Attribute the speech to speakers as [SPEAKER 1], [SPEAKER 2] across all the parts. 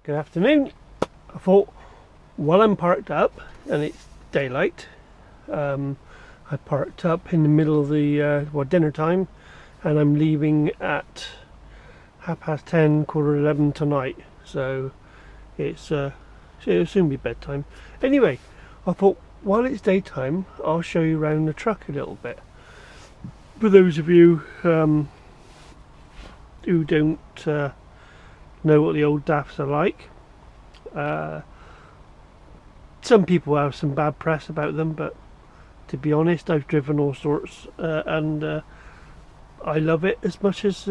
[SPEAKER 1] Good afternoon. I thought while I'm parked up and it's daylight, I parked up in the middle of the dinner time, and I'm leaving at 10:30, 11:15 tonight. So it'll soon be bedtime. Anyway, I thought while it's daytime, I'll show you around the truck a little bit. For those of you who don't know what the old Dafs are like. Some people have some bad press about them, but to be honest, I've driven all sorts, and I love it as much as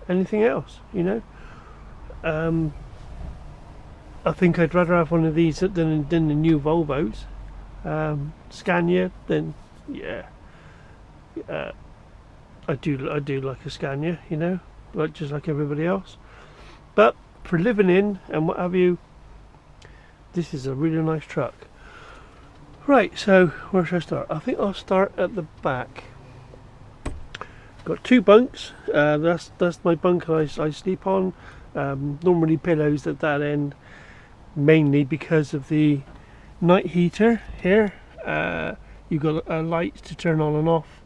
[SPEAKER 1] anything else, you know. I think I'd rather have one of these than the new Volvos. Scania, then yeah, I do like a Scania, you know, just like everybody else. But for living in and what have you, this is a really nice truck. Right, so where should I start? I think I'll start at the back. Got two bunks. That's my bunk I sleep on. Normally pillows at that end, mainly because of the night heater here. You've got lights to turn on and off.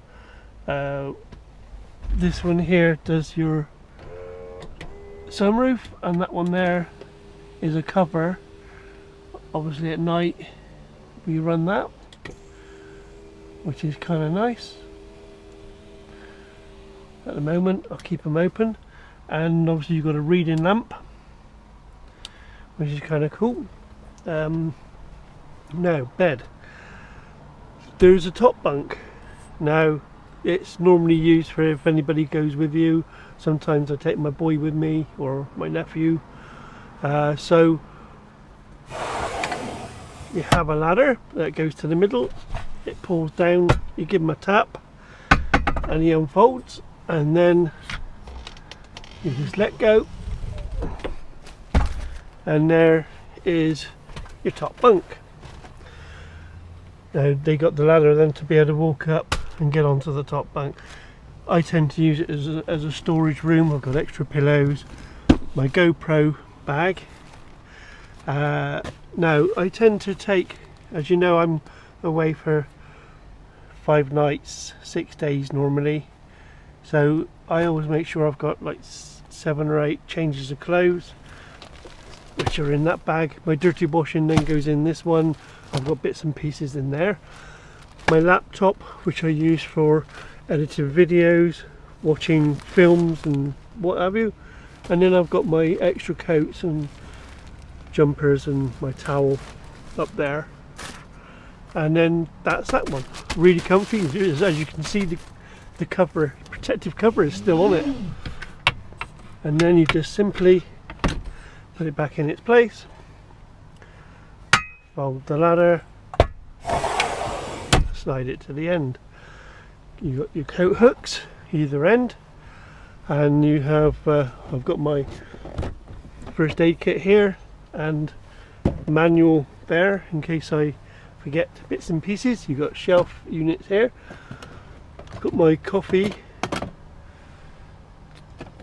[SPEAKER 1] This one here does your sunroof, and that one there is a cover. Obviously at night we run that, which is kind of nice. At the moment I'll keep them open, and obviously you've got a reading lamp, which is kind of cool. Now, bed. There's a top bunk. Now, it's normally used for if anybody goes with you. Sometimes I take my boy with me or my nephew. So you have a ladder that goes to the middle. It pulls down. You give him a tap, and he unfolds. And then you just let go. And there is your top bunk. Now they got the ladder then to be able to walk up and get onto the top bunk. I tend to use it as a storage room. I've got extra pillows, my GoPro bag. Now I tend to take, as you know, I'm away for 5 nights, 6 days normally. So I always make sure I've got like 7 or 8 changes of clothes, which are in that bag. My dirty washing then goes in this one. I've got bits and pieces in there. My laptop, which I use for editing videos, watching films and what have you. And then I've got my extra coats and jumpers and my towel up there. And then that's that one. Really comfy. As you can see, the cover, protective cover, is still on it. And then you just simply put it back in its place. Fold the ladder, slide it to the end. You got your coat hooks either end, and you have I've got my first aid kit here and manual there in case I forget bits and pieces. You've got shelf units here. I've got my coffee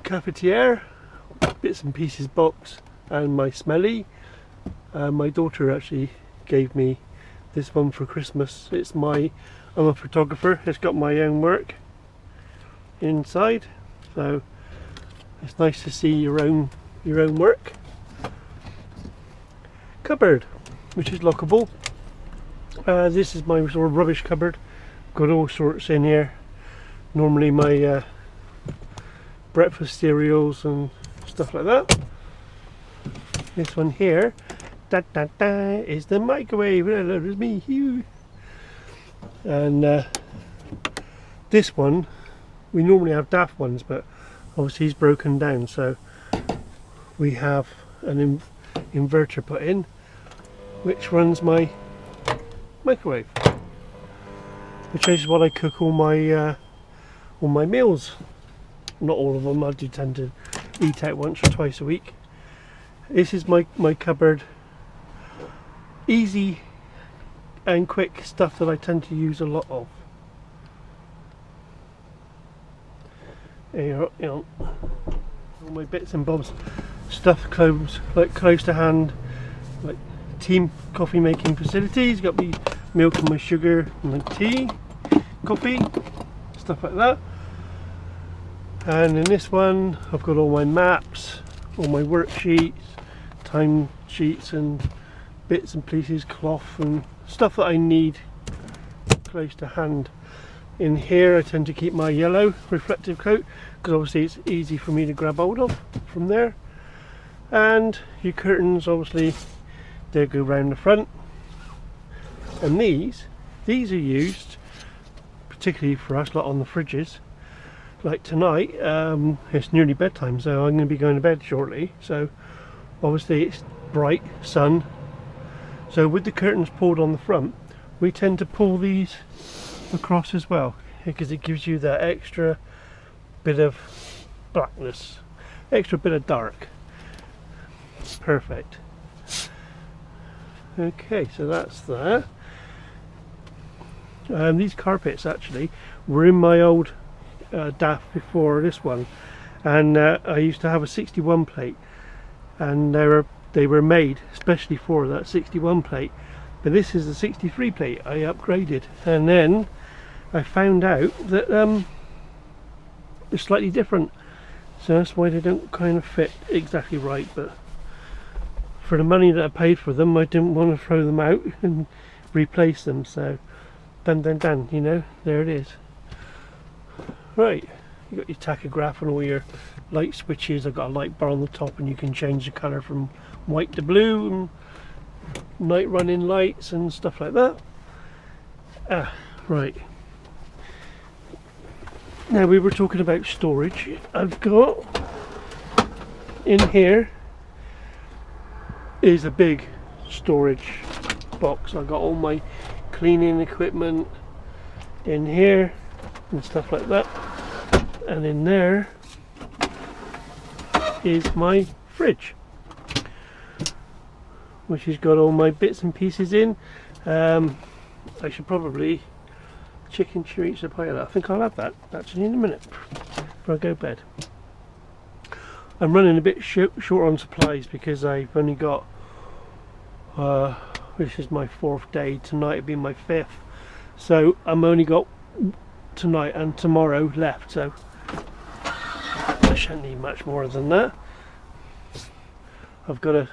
[SPEAKER 1] cafetiere, bits and pieces box, and my smelly. My daughter actually gave me this one for Christmas. I'm a photographer. It's got my own work inside, so it's nice to see your own work. Cupboard, which is lockable. This is my sort of rubbish cupboard. Got all sorts in here. Normally my breakfast cereals and stuff like that. This one here, is the microwave. There's me here. And this one, we normally have DAF ones, but obviously he's broken down, so we have an inverter put in, which runs my microwave, which is what I cook all my meals. Not all of them. I do tend to eat out once or twice a week. This is my cupboard. Easy and quick stuff that I tend to use a lot of. There you know, all my bits and bobs. stuff close to hand, like tea, coffee making facilities. Got my milk and my sugar and my tea, coffee, stuff like that. And in this one I've got all my maps, all my worksheets, time sheets and bits and pieces, cloth and stuff that I need close to hand. In here I tend to keep my yellow reflective coat because obviously it's easy for me to grab hold of from there. And your curtains, obviously they go round the front, and these are used particularly for us lot on the fridges. Like tonight, it's nearly bedtime, so I'm going to be going to bed shortly, so obviously it's bright sun, so with the curtains pulled on the front we tend to pull these across as well, because it gives you that extra bit of blackness, extra bit of dark. Perfect. Okay, so that's that. These carpets actually were in my old Daf before this one, and I used to have a 61 plate, and they were made especially for that 61 plate, but this is the 63 plate I upgraded, and then I found out that it's slightly different, so that's why they don't kind of fit exactly right. But for the money that I paid for them, I didn't want to throw them out and replace them, so done, you know, there it is. Right, you got your tachograph and all your light switches. I've got a light bar on the top and you can change the colour from white to blue, and night running lights and stuff like that. Right, now we were talking about storage. I've got in here is a big storage box. I've got all my cleaning equipment in here and stuff like that, and in there is my fridge, which has got all my bits and pieces in. I should probably chicken chorizo the pie. I think I'll have that actually in a minute before I go to bed. I'm running a bit short on supplies because I've only got this is my 4th day. Tonight will be my 5th, so I'm only got tonight and tomorrow left, so I shan't need much more than that. I've got a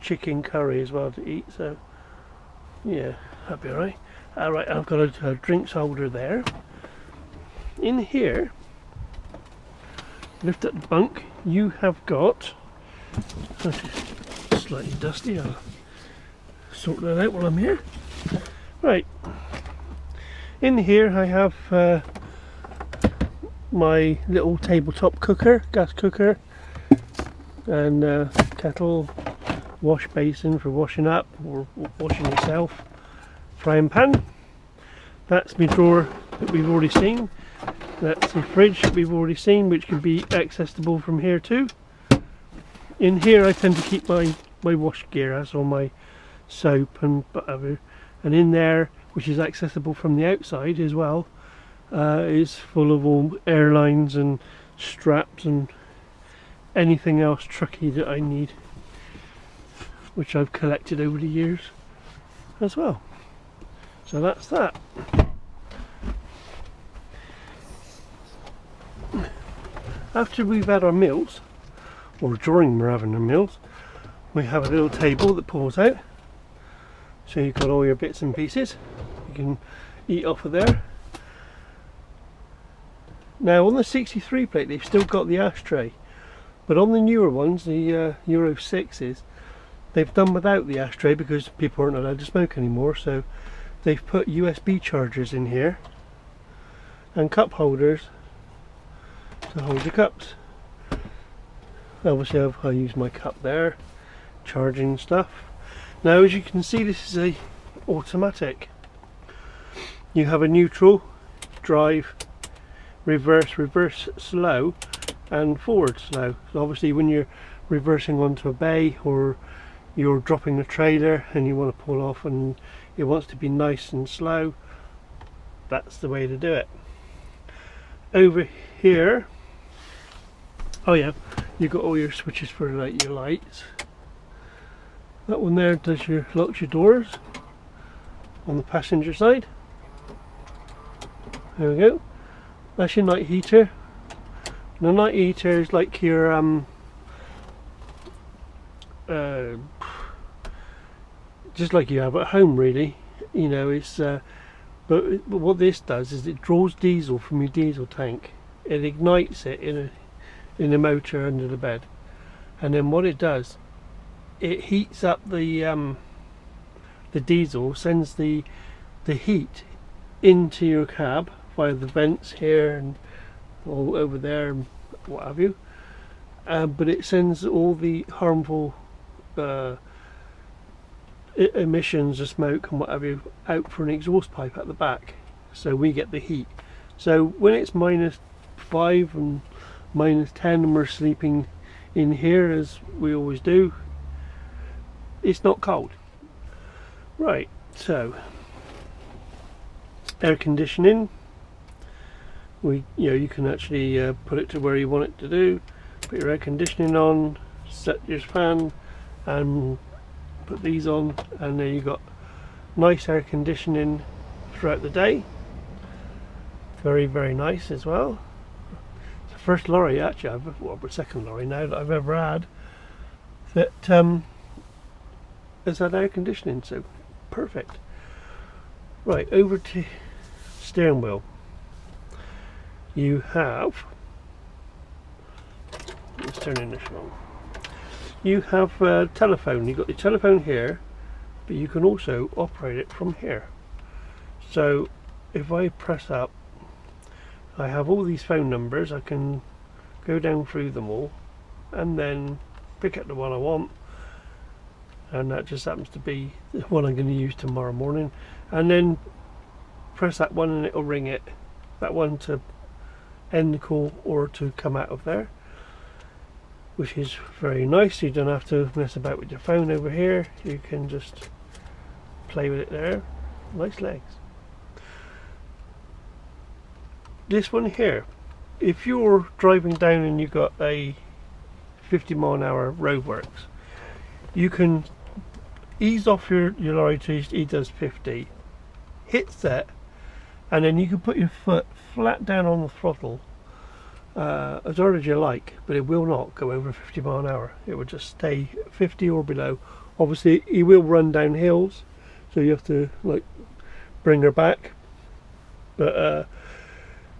[SPEAKER 1] chicken curry as well to eat, so yeah, that'll be alright. Alright, I've got a drinks holder there. In here, lift up the bunk, you have got, slightly dusty, I'll sort that out while I'm here. Right, in here I have my little tabletop cooker, gas cooker, and kettle, wash basin for washing up or washing yourself, frying pan. That's my drawer that we've already seen. That's the fridge that we've already seen, which can be accessible from here too. In here I tend to keep my wash gear, as all my soap and whatever, and in there, which is accessible from the outside as well, is full of all airlines and straps and anything else trucky that I need, which I've collected over the years as well. So that's that. After we've had our meals, or during we're having our meals, we have a little table that pulls out, so you've got all your bits and pieces you can eat off of there. Now on the 63 plate they've still got the ashtray, but on the newer ones, the Euro 6s, they've done without the ashtray because people aren't allowed to smoke anymore, so they've put USB chargers in here and cup holders to hold your cups. Obviously I use my cup there, charging stuff. Now as you can see, this is a automatic. You have a neutral, drive, reverse slow, and forward slow. So obviously when you're reversing onto a bay, or you're dropping the trailer and you want to pull off and it wants to be nice and slow, that's the way to do it. Over here, oh yeah, You've got all your switches for like your lights. That one there does your locks your doors on the passenger side. There we go. That's your night heater. The night heater is like your just like you have at home, really. You know, it's but what this does is it draws diesel from your diesel tank. It ignites it in a motor under the bed, and then what it does, it heats up the diesel, sends the heat into your cab via the vents here and all over there and what have you, but it sends all the harmful emissions of smoke and what have you out for an exhaust pipe at the back, so we get the heat. So when it's -5 and -10 and we're sleeping in here as we always do, it's not cold. Right, so air conditioning, you can actually put it to where you want it to do. Put your air conditioning on, set your fan, and put these on, and then you've got nice air conditioning throughout the day. Very, very nice as well. It's the first lorry actually, well, second lorry now that I've ever had that has had air conditioning, so perfect. Right, over to steering wheel. You have, let's turn in this one. You have a telephone. You've got the telephone here, but you can also operate it from here. So if I press up, I have all these phone numbers. I can go down through them all and then pick up the one I want, and that just happens to be the one I'm going to use tomorrow morning, and then press that one and it'll ring it, that one to end the call or to come out of there, which is very nice. You don't have to mess about with your phone over here. You can just play with it there. Nice legs. This one here, if you're driving down and you've got a 50-mile-an-hour roadworks, you can ease off your lorry to, he does 50, hit set, and then you can put your foot flat down on the throttle as hard as you like, but it will not go over 50 mile an hour. It will just stay 50 or below. Obviously he will run down hills, so you have to like bring her back, but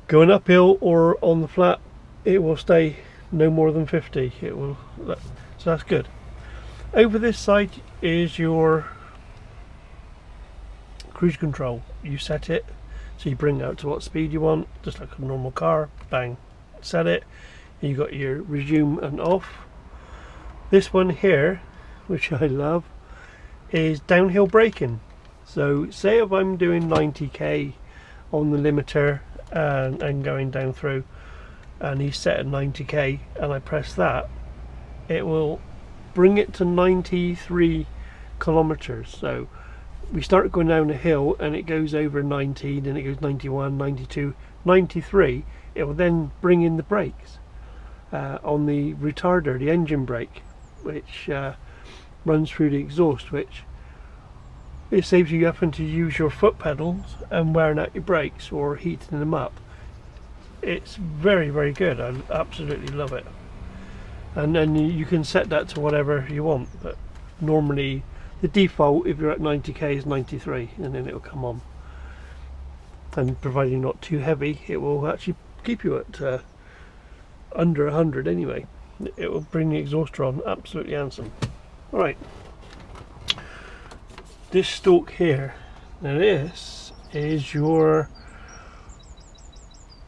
[SPEAKER 1] going uphill or on the flat, it will stay no more than 50. It will, so that's good. Over this side is your cruise control. You set it, so you bring it out to what speed you want, just like a normal car. Bang, set it. You got your resume and off. This one here, which I love, is downhill braking. So say if I'm doing 90k on the limiter and going down through, and he's set at 90k, and I press that, it will bring it to 93 kilometers. So we start going down a hill and it goes over 90, then it goes 91, 92, 93. It will then bring in the brakes on the retarder, the engine brake, which runs through the exhaust, which it saves you having to use your foot pedals and wearing out your brakes or heating them up. It's very, very good. I absolutely love it. And then you can set that to whatever you want, but normally the default, if you're at 90k, is 93, and then it will come on. And providing not too heavy, it will actually keep you at under 100 anyway. It will bring the exhauster on absolutely handsome. Alright, this stalk here, now this is your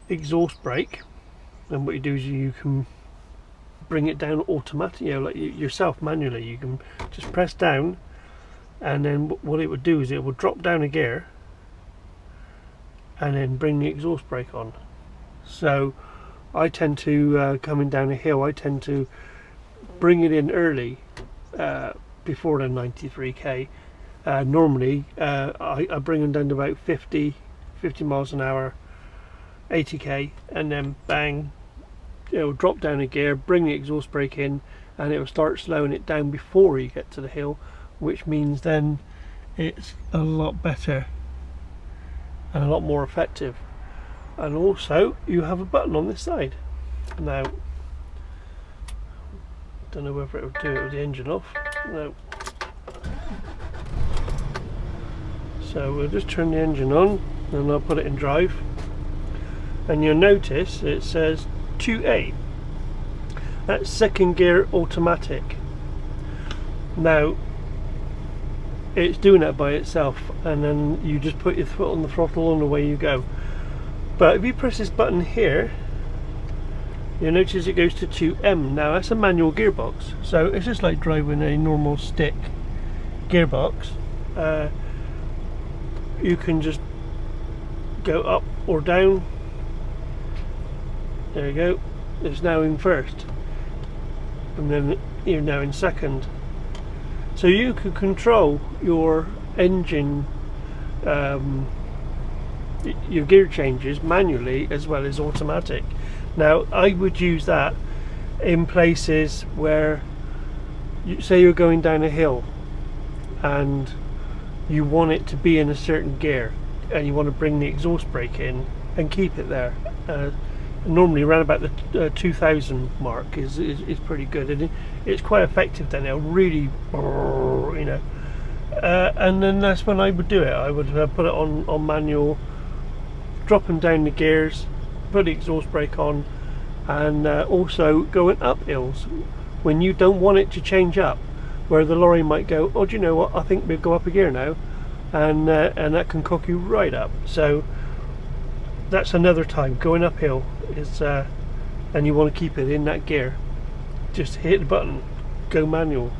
[SPEAKER 1] exhaust brake, and what you do is you can bring it down automatically, you know, like yourself manually. You can just press down, and then what it would do is it will drop down a gear and then bring the exhaust brake on. So I tend to, coming down a hill, I tend to bring it in early, before the 93k. Normally I bring them down to about 50 miles an hour, 80k, and then bang, it'll drop down a gear, bring the exhaust brake in, and it will start slowing it down before you get to the hill, which means then it's a lot better and a lot more effective. And also you have a button on this side. Now, don't know whether it will do it with the engine off. No. So we'll just turn the engine on and I'll put it in drive, and you'll notice it says 2A. That's second gear automatic. Now it's doing that by itself, and then you just put your foot on the throttle and away you go. But if you press this button here, you'll notice it goes to 2M. Now that's a manual gearbox, so it's just like driving a normal stick gearbox. You can just go up or down. There you go, it's now in first, and then you're now in second. So you can control your engine, your gear changes manually as well as automatic. Now I would use that in places where say you're going down a hill and you want it to be in a certain gear, and you want to bring the exhaust brake in and keep it there. Normally around about the 2000 mark is pretty good, and it's quite effective then. It'll really, you know, and then that's when I would do it. I would put it on manual, dropping down the gears, put the exhaust brake on, and also going up hills when you don't want it to change up, where the lorry might go, oh, do you know what, I think we'll go up a gear now, and that can cock you right up. So that's another time going uphill is and you want to keep it in that gear, just hit the button, go manual.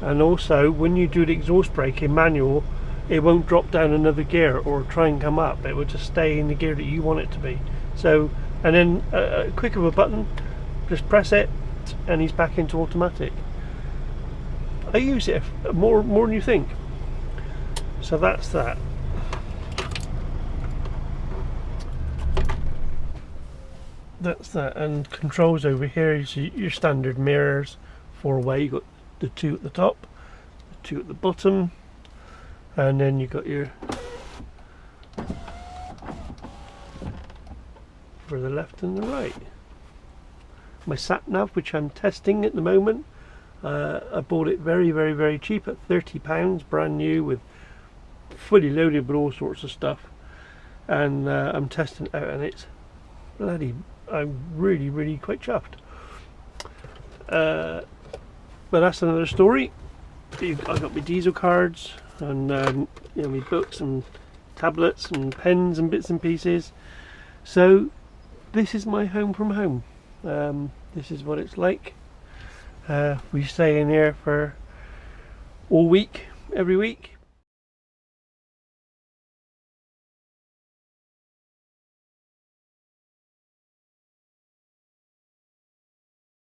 [SPEAKER 1] And also when you do the exhaust brake in manual, it won't drop down another gear or try and come up. It will just stay in the gear that you want it to be. So, and then quick of a button, just press it and he's back into automatic. I use it more than you think. So that's that. That's that. And controls over here is your standard mirrors, 4-way. You got the 2 at the top, the 2 at the bottom, and then you got your for the left and the right. My sat nav, which I'm testing at the moment, I bought it very cheap at £30, brand new, with fully loaded with all sorts of stuff, and I'm testing it out, and it's bloody, I'm really quite chuffed. But that's another story. I got my diesel cards and you know, my books and tablets and pens and bits and pieces. So this is my home from home. This is what it's like. We stay in here for all week, every week.